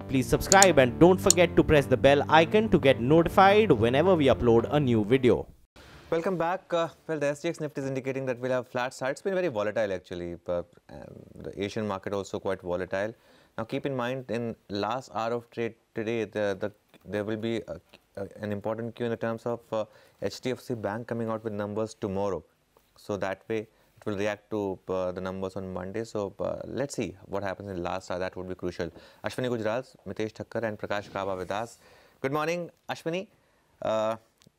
Please subscribe and don't forget to press the bell icon to get notified whenever we upload a new video. Welcome back. Well, the SGX Nifty is indicating that we'll have flat start. It's been very volatile actually. The Asian market also quite volatile. Now keep in mind, in last hour of trade today, there will be an important cue in the terms of HDFC Bank coming out with numbers tomorrow. So that way it will react to the numbers on Monday. So let's see what happens in the last hour. That would be crucial. Ashwani Gujral, Mitesh Thakkar and Prakash Gaba with us. Good morning, Ashwani.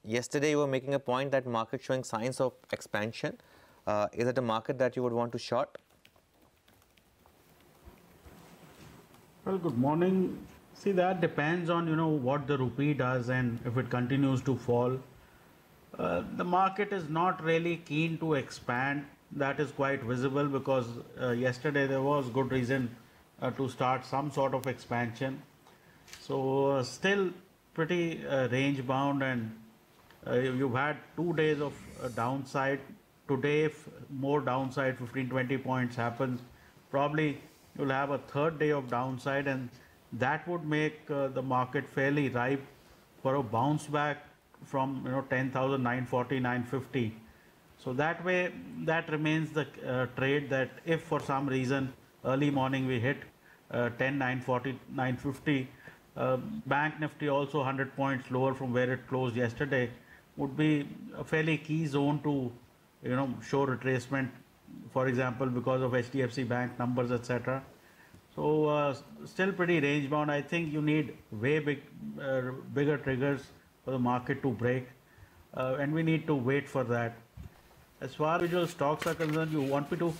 Yesterday you were making a point that market showing signs of expansion. Is it a market that you would want to short? Well, good morning. See, that depends on what the rupee does, and if it continues to fall. The market is not really keen to expand. That is quite visible because yesterday there was good reason to start some sort of expansion. So still pretty range bound, and you've had 2 days of downside. Today, if more downside, 15-20 points happens, probably you'll have a third day of downside, and that would make the market fairly ripe for a bounce back from 10,940, 950. So that way, that remains the trade, that if for some reason early morning we hit 10,940, 950, Bank Nifty also 100 points lower from where it closed yesterday, would be a fairly key zone to show retracement, for example, because of HDFC Bank numbers, etc. So still pretty range bound. I think you need way bigger triggers for the market to break, and we need to wait for that. As far as individual stocks are concerned, you want me to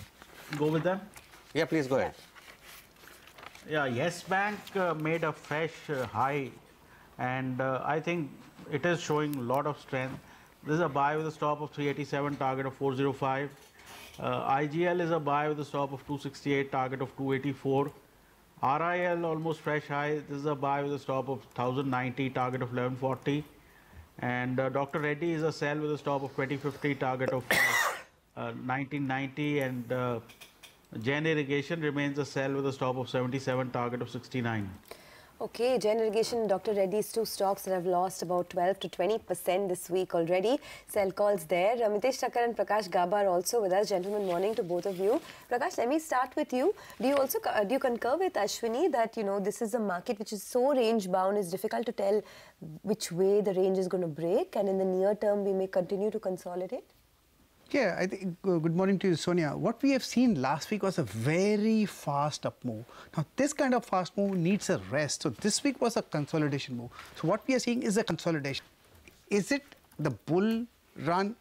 go with them? Yeah, please go ahead. Yeah, Yes Bank made a fresh high, and I think it is showing a lot of strength. This is a buy with a stop of 387, target of 405. IGL is a buy with a stop of 268, target of 284. RIL almost fresh high. This is a buy with a stop of 1090, target of 1140. And Dr. Reddy is a sell with a stop of 2050, target of 1990. And Jain Irrigation remains a sell with a stop of 77, target of 69. Okay, Jain Irrigation and Dr. Reddy's two stocks that have lost about 12 to 20% this week already. Sell calls there. Mitesh Thakkar and Prakash Gaba are also with us. Gentlemen, morning to both of you. Prakash, let me start with you. Do you concur with Ashwani that this is a market which is so range bound, it's difficult to tell which way the range is going to break, and in the near term we may continue to consolidate? Yeah, I think, good morning to you, Sonia. What we have seen last week was a very fast up move. Now, this kind of fast move needs a rest. So, this week was a consolidation move. So, what we are seeing is a consolidation. Is it the bull run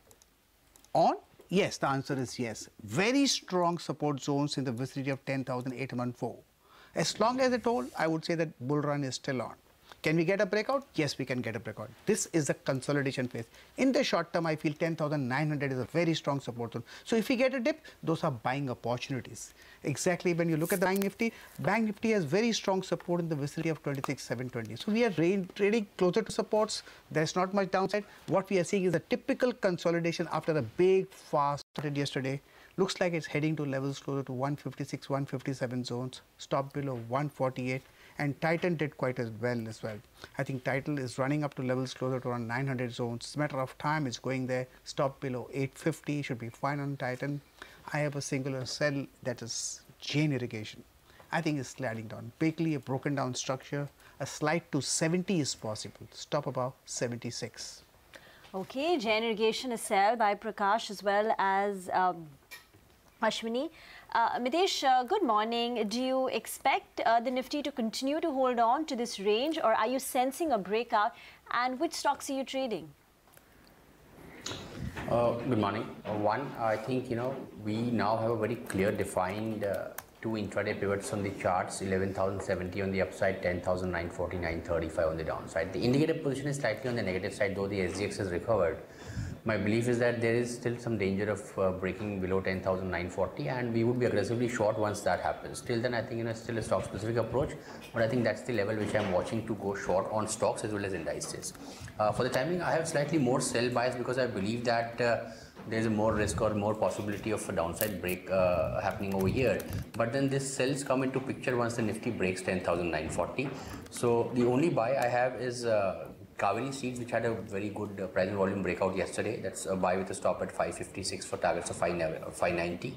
on? Yes, the answer is yes. Very strong support zones in the vicinity of 10,814. As long as it holds, I would say that bull run is still on. Can we get a breakout? Yes, we can get a breakout. This is the consolidation phase. In the short term, I feel 10,900 is a very strong support zone. So if we get a dip, those are buying opportunities. Exactly when you look at the Bank Nifty has very strong support in the vicinity of 26,720. So we are trading closer to supports. There's not much downside. What we are seeing is a typical consolidation after a big fast trade yesterday. Looks like it's heading to levels closer to 156, 157 zones. Stop below 148. And Titan did quite as well. I think Titan is running up to levels closer to around 900 zones. It's a matter of time, it's going there. Stop below 850, should be fine on Titan. I have a singular sell, that is Jain Irrigation. I think it's sliding down. Basically a broken down structure. A slide to 70 is possible. Stop above 76. Okay, Jain Irrigation is sell by Prakash as well as Ashwani. Mitesh, good morning. Do you expect the Nifty to continue to hold on to this range, or are you sensing a breakout? And which stocks are you trading? Good morning. One, I think we now have a very clear defined two intraday pivots on the charts: 11,070 on the upside, 10,940, 935 on the downside. The indicator position is slightly on the negative side, though the SGX has recovered. My belief is that there is still some danger of breaking below 10,940, and we would be aggressively short once that happens. Till then, I think it's still a stock-specific approach, but I think that's the level which I'm watching to go short on stocks as well as indices. For the timing, I have slightly more sell bias because I believe that there's a more risk or more possibility of a downside break happening over here. But then this sells come into picture once the Nifty breaks 10,940. So the only buy I have is Kaveri Seeds, which had a very good price and volume breakout yesterday. That's a buy with a stop at 556 for targets of 590.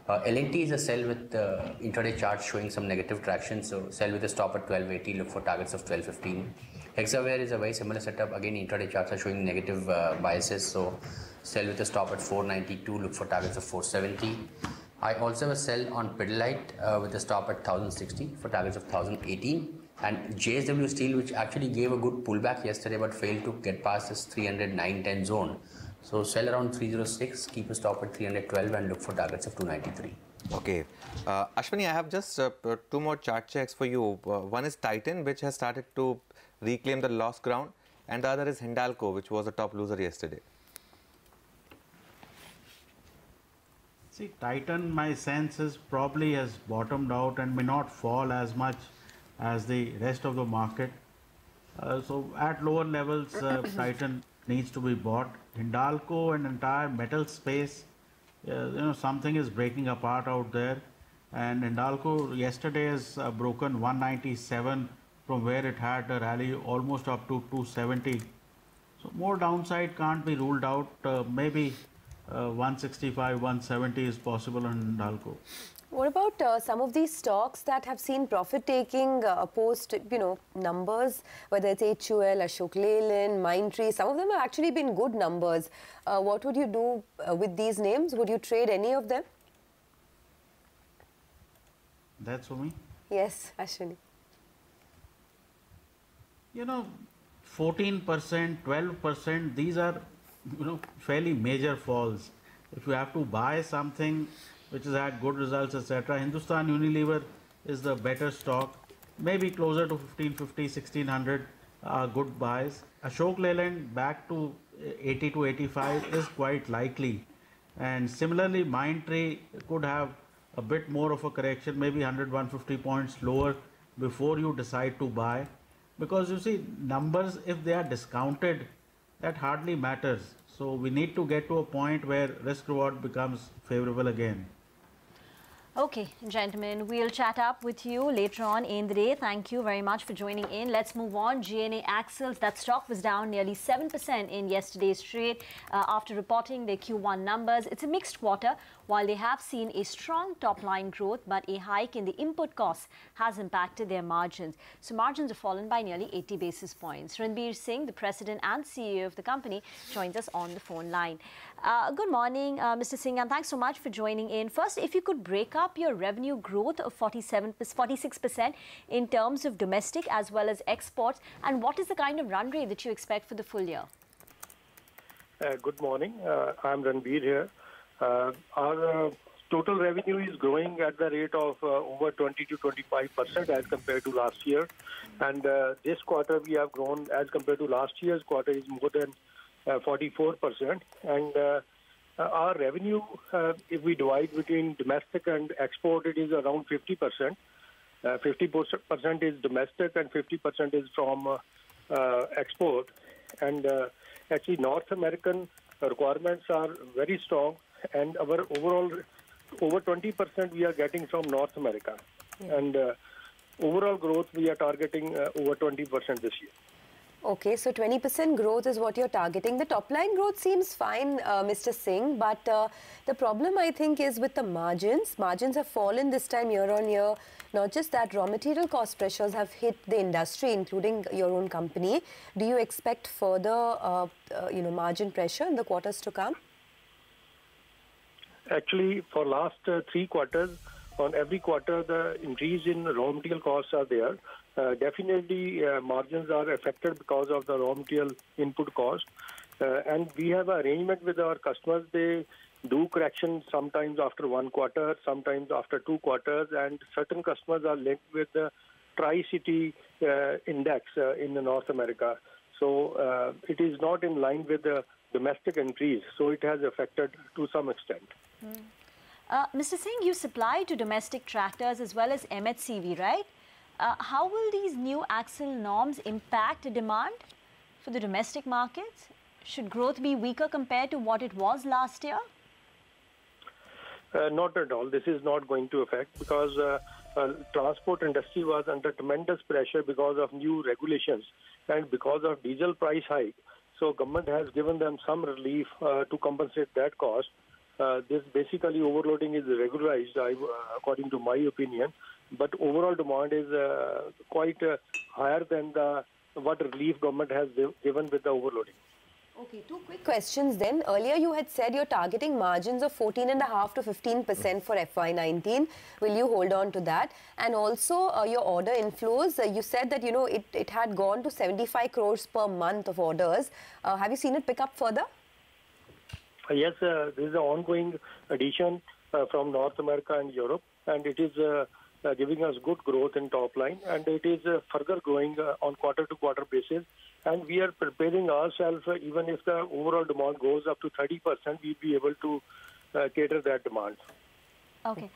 L&T is a sell with intraday chart showing some negative traction. So sell with a stop at 1280, look for targets of 1215. Hexaware is a very similar setup. Again, intraday charts are showing negative biases. So sell with a stop at 492, look for targets of 470. I also have a sell on Pidilite with a stop at 1060 for targets of 1018. And JSW Steel, which actually gave a good pullback yesterday but failed to get past this 309.10 zone. So sell around 306, keep a stop at 312 and look for targets of 293. Okay. Ashwani, I have just two more chart checks for you. One is Titan, which has started to reclaim the lost ground, and the other is Hindalco, which was a top loser yesterday. See, Titan, my sense is probably has bottomed out and may not fall as much as the rest of the market. So at lower levels, Titan needs to be bought. Hindalco and entire metal space, something is breaking apart out there. And Hindalco yesterday has broken 197 from where it had a rally almost up to 270. So more downside can't be ruled out. Maybe 165, 170 is possible on Hindalco. What about some of these stocks that have seen profit taking post, numbers, whether it's HUL, Ashok Leyland, Mindtree, some of them have actually been good numbers. What would you do with these names? Would you trade any of them? That's for me? Yes, Ashwani. 14%, 12%, these are, fairly major falls. If you have to buy something which has had good results, etc., Hindustan Unilever is the better stock. Maybe closer to 1550, 1600 good buys. Ashok Leyland back to 80 to 85 is quite likely. And similarly, Mindtree could have a bit more of a correction, maybe 100, 150 points lower before you decide to buy. Because you see, numbers, if they are discounted, that hardly matters. So we need to get to a point where risk reward becomes favorable again. Okay, gentlemen, we'll chat up with you later on in the day. Thank you very much for joining in. Let's move on. GNA Axles, that stock was down nearly 7% in yesterday's trade after reporting their Q1 numbers. It's a mixed quarter. While they have seen a strong top-line growth, but a hike in the input costs has impacted their margins. So margins have fallen by nearly 80 basis points. Ranbir Singh, the president and CEO of the company, joins us on the phone line. Good morning, Mr. Singh, and thanks so much for joining in. First, if you could break up your revenue growth of 46% in terms of domestic as well as exports, and what is the kind of run rate that you expect for the full year? Good morning. I'm Ranbir here. Our total revenue is growing at the rate of over 20 to 25% as compared to last year. And this quarter we have grown as compared to last year's quarter is more than 44%. And our revenue, if we divide between domestic and export, it is around 50%. 50% is domestic and 50% is from export. And actually North American requirements are very strong. And our overall, over 20% we are getting from North America. Yeah. And overall growth, we are targeting over 20% this year. Okay, so 20% growth is what you're targeting. The top line growth seems fine, Mr. Singh, but the problem I think is with the margins. Margins have fallen this time year on year. Not just that, raw material cost pressures have hit the industry, including your own company. Do you expect further, margin pressure in the quarters to come? Actually, for last 3 quarters, on every quarter, the increase in raw material costs are there. Definitely, margins are affected because of the raw material input cost. And we have an arrangement with our customers. They do correction sometimes after 1 quarter, sometimes after 2 quarters, and certain customers are linked with the Tri-City index in North America. So it is not in line with the domestic increase, so it has affected to some extent. Mr. Singh, you supply to domestic tractors as well as MHCV, right? How will these new axle norms impact demand for the domestic markets? Should growth be weaker compared to what it was last year? Not at all. This is not going to affect because transport industry was under tremendous pressure because of new regulations and because of diesel price hike. So government has given them some relief to compensate that cost. This basically overloading is regularized, according to my opinion. But overall demand is quite higher than what relief government has given with the overloading. Okay, two quick questions then. Earlier you had said you're targeting margins of 14.5 to 15% for FY19. Will you hold on to that? And also your order inflows, you said that, you know, it had gone to 75 crores per month of orders. Have you seen it pick up further? Yes, there is an ongoing addition from North America and Europe, and it is giving us good growth in top line, and it is further growing on quarter-to-quarter basis. And we are preparing ourselves, even if the overall demand goes up to 30%, we'll be able to cater that demand. Okay.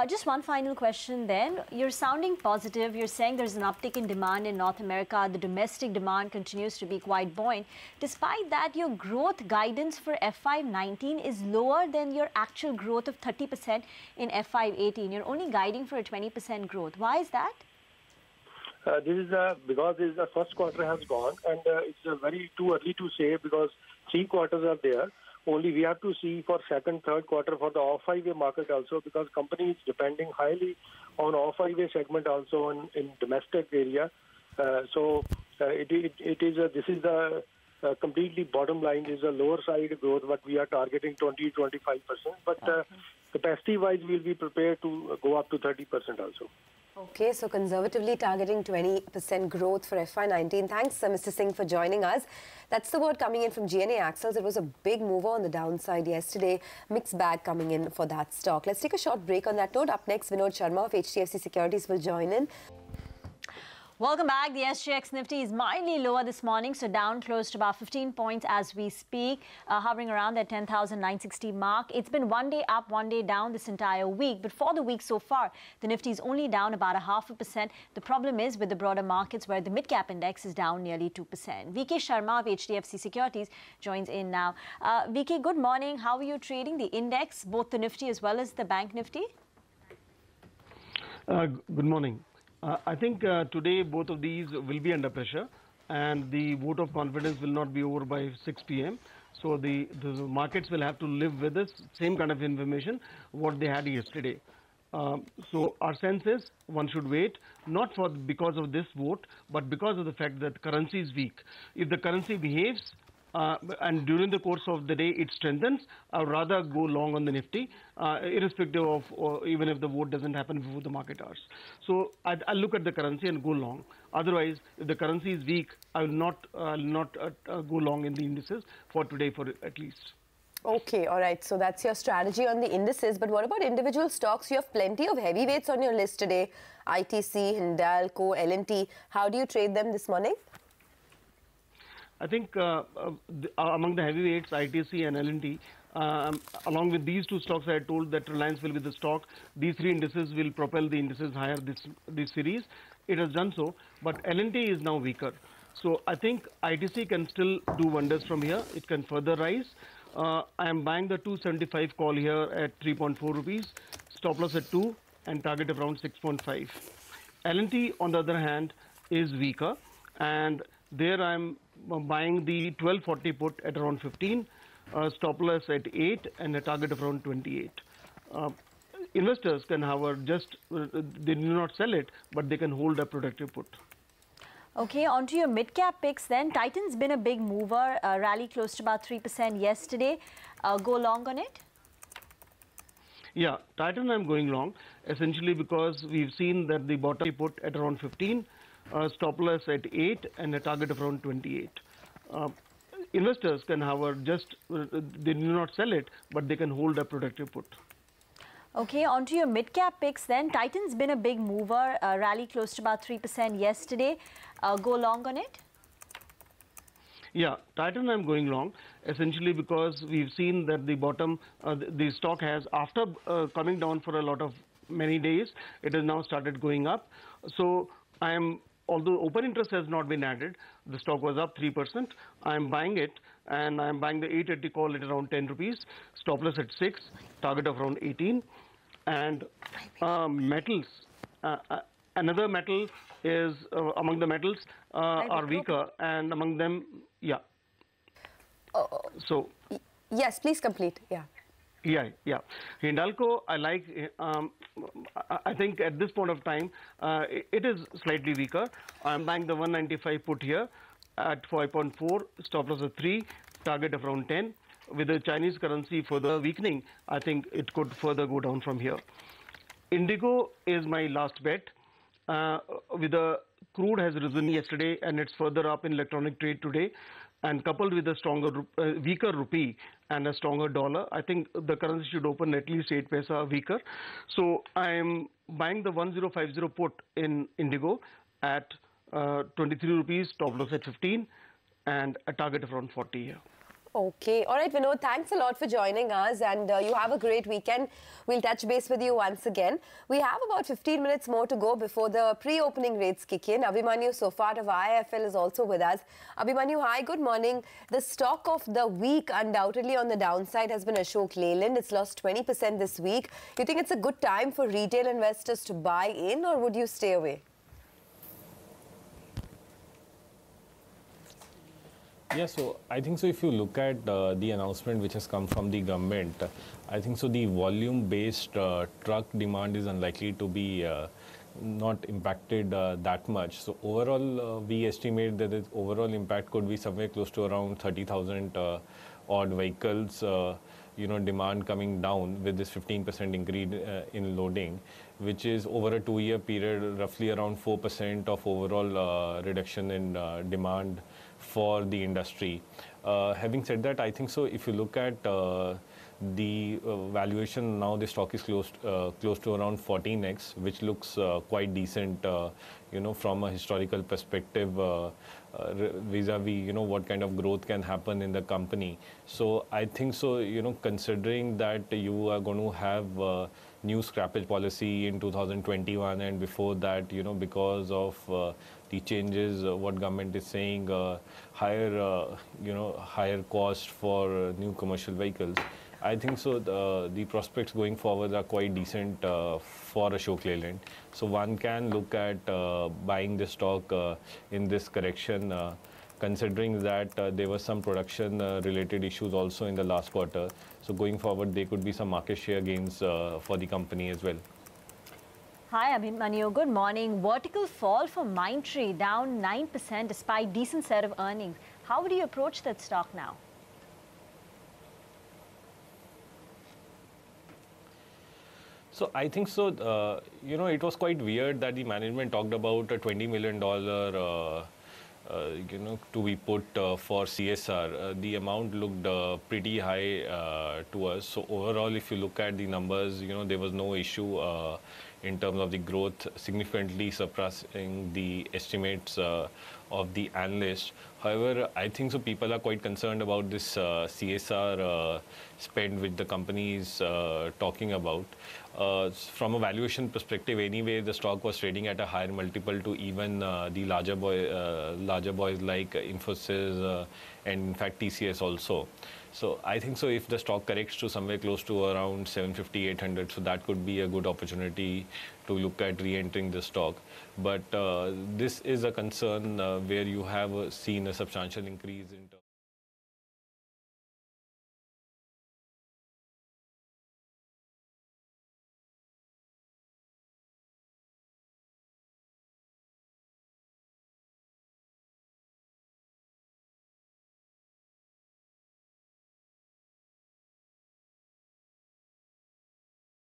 Just one final question then. You're sounding positive. You're saying there's an uptick in demand in North America. The domestic demand continues to be quite buoyant. Despite that, your growth guidance for FY19 is lower than your actual growth of 30% in FY18. You're only guiding for a 20% growth. Why is that? This is because the first quarter has gone, and it's very too early to say because 3 quarters are there. Only we have to see for second, third quarter for the off-highway market also, because company is depending highly on off-highway segment also in domestic area. So this is the completely bottom line is a lower side growth, but we are targeting 20-25%. But capacity-wise, we'll be prepared to go up to 30% also. Okay, so conservatively targeting 20% growth for FY19. Thanks, Mr. Singh, for joining us. That's the word coming in from GNA Axles. It was a big mover on the downside yesterday. Mixed bag coming in for that stock. Let's take a short break on that note. Up next, Vinod Sharma of HDFC Securities will join in. Welcome back. The SGX Nifty is mildly lower this morning, so down close to about 15 points as we speak, hovering around that 10,960 mark. It's been one day up, one day down this entire week, but for the week so far, the Nifty is only down about 0.5%. The problem is with the broader markets where the mid-cap index is down nearly 2%. VK Sharma of HDFC Securities joins in now. VK, good morning. How are you trading the index, both the Nifty as well as the Bank Nifty? Good morning. I think today both of these will be under pressure, and the vote of confidence will not be over by 6 p.m. So the markets will have to live with this same kind of information what they had yesterday. So our sense is one should wait, not because of this vote, but because of the fact that currency is weak. If the currency behaves and during the course of the day it strengthens, I would rather go long on the Nifty, irrespective of even if the vote doesn't happen before the market hours. So I'll look at the currency and go long. Otherwise, if the currency is weak, I will not go long in the indices for today, for at least. Okay, all right. So that's your strategy on the indices. But what about individual stocks? You have plenty of heavyweights on your list today. ITC, Hindalco, L&T. How do you trade them this morning? I think among the heavyweights, ITC and L&T, along with these two stocks, I had told that Reliance will be the stock. These three indices will propel the indices higher this series. It has done so, but L&T is now weaker. So I think ITC can still do wonders from here. It can further rise. I am buying the 275 call here at 3.4 rupees, stop loss at 2 and target around 6.5. L&T, on the other hand, is weaker, and there I am buying the 1240 put at around 15, stop loss at 8 and a target of around 28. Investors can, however, they do not sell it, but they can hold a protective put. Okay, on to your mid-cap picks then. Titan's been a big mover, rally close to about 3% yesterday. Go long on it? Yeah, Titan I'm going long, essentially because we've seen that the bottom put at around 15, stop loss at 8 and a target of around 28. Investors can, however, they do not sell it, but they can hold a protective put. Okay, on to your mid-cap picks then. Titan's been a big mover, rally close to about 3% yesterday. Go long on it? Yeah, Titan I'm going long, essentially because we've seen that the bottom, the stock has, after coming down for many days, it has now started going up. So I am although open interest has not been added, the stock was up 3%. I'm buying it, and I'm buying the 880 call at around 10 rupees, stop loss at 6, target of around 18. And metals, another metal is among the metals are weaker, and among them, yeah. So yes, please complete. Yeah. Yeah. Hindalco, I like. I think at this point of time, it is slightly weaker. I'm buying the 195 put here at 5.4, stop loss of 3, target of around 10. With the Chinese currency further weakening, I think it could further go down from here. Indigo is my last bet. With the crude has risen yesterday and it's further up in electronic trade today, and coupled with a stronger, weaker rupee and a stronger dollar, I think the currency should open at least 8 paisa weaker. So I am buying the 1050 put in Indigo at 23 rupees, stop loss at 15, and a target of around 40 here. Okay. All right, Vinod, thanks a lot for joining us, and you have a great weekend. We'll touch base with you once again. We have about 15 minutes more to go before the pre-opening rates kick in. Abhimanyu Sofat of IIFL is also with us. Abhimanyu, hi, good morning. The stock of the week, undoubtedly on the downside, has been Ashok Leyland. It's lost 20% this week. You think it's a good time for retail investors to buy in, or would you stay away? Yeah, so I think so if you look at the announcement which has come from the government, I think so the volume-based truck demand is unlikely to be not impacted that much. So overall, we estimate that the overall impact could be somewhere close to around 30,000 odd vehicles, demand coming down with this 15% increase in loading, which is over a 2-year period, roughly around 4% of overall reduction in demand for the industry. Having said that, I think so if you look at the valuation now, the stock is close to around 14x, which looks quite decent, from a historical perspective, vis-a-vis, what kind of growth can happen in the company. So I think so, considering that you are going to have new scrappage policy in 2021, and before that, because of the changes, what government is saying, higher cost for new commercial vehicles. I think so the prospects going forward are quite decent for Ashok Leyland. So one can look at buying the stock in this correction, considering that there was some production related issues also in the last quarter. So going forward, there could be some market share gains for the company as well. Hi, Abhimanyu. Good morning. Vertical fall for Mindtree, down 9% despite decent set of earnings. How would you approach that stock now? So I think so, it was quite weird that the management talked about a $20 million, to be put for CSR. The amount looked pretty high to us. So overall, if you look at the numbers, there was no issue in terms of the growth, significantly surpassing the estimates of the analysts. However, I think so people are quite concerned about this CSR spend which the company is talking about. From a valuation perspective anyway, the stock was trading at a higher multiple to even the larger boys like Infosys and in fact TCS also. So I think so if the stock corrects to somewhere close to around 750, 800, so that could be a good opportunity to look at re-entering the stock. But this is a concern where you have seen a substantial increase in terms